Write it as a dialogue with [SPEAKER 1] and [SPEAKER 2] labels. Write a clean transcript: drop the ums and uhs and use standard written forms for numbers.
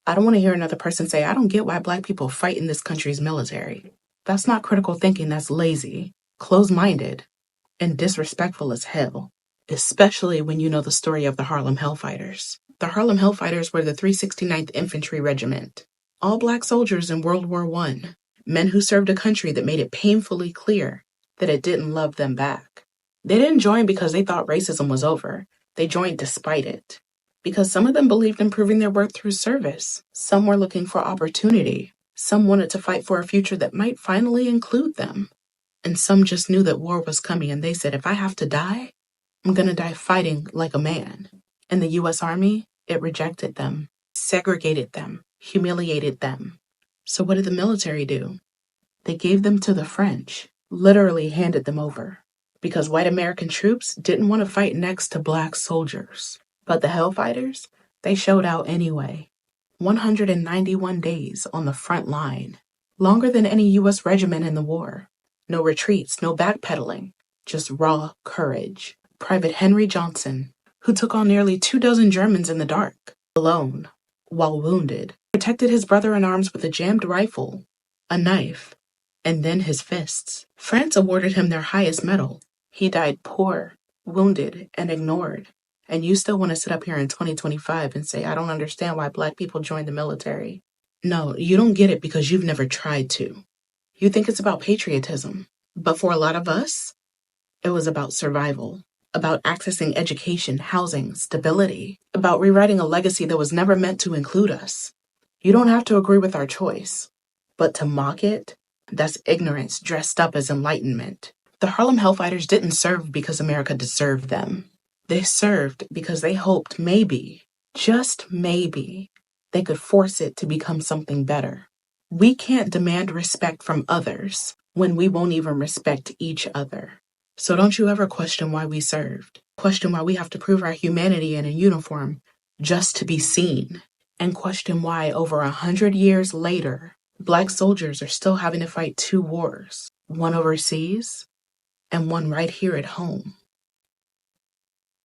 [SPEAKER 1] I don't want to hear another person say, I don't get why Black people fight in this country's military. That's not critical thinking, that's lazy, close-minded, and disrespectful as hell. Especially when you know the story of the Harlem Hellfighters. The Harlem Hellfighters were the 369th Infantry Regiment. All Black soldiers in World War I. Men who served a country that made it painfully clear that it didn't love them back. They didn't join because they thought racism was over. They joined despite it. Because some of them believed in proving their worth through service. Some were looking for opportunity. Some wanted to fight for a future that might finally include them. And some just knew that war was coming and they said, if I have to die, I'm gonna die fighting like a man. And the U.S. Army, it rejected them, segregated them, humiliated them. So what did the military do? They gave them to the French, literally handed them over. Because white American troops didn't want to fight next to Black soldiers. But the Hellfighters, they showed out anyway. 191 days on the front line. Longer than any U.S. regiment in the war. No retreats, no backpedaling. Just raw courage. Private Henry Johnson, who took on nearly 24 Germans in the dark, alone, while wounded, protected his brother in arms with a jammed rifle, a knife, and then his fists. France awarded him their highest medal. He died poor, wounded, and ignored. And you still want to sit up here in 2025 and say, I don't understand why Black people joined the military. No, you don't get it because you've never tried to. You think it's about patriotism. But for a lot of us, it was about survival. About accessing education, housing, stability. About rewriting a legacy that was never meant to include us. You don't have to agree with our choice. But to mock it, that's ignorance dressed up as enlightenment. The Harlem Hellfighters didn't serve because America deserved them. They served because they hoped maybe, just maybe, they could force it to become something better. We can't demand respect from others when we won't even respect each other. So don't you ever question why we served. Question why we have to prove our humanity in a uniform just to be seen. And question why over 100 years later, Black soldiers are still having to fight 2 wars. One overseas and one right here at home.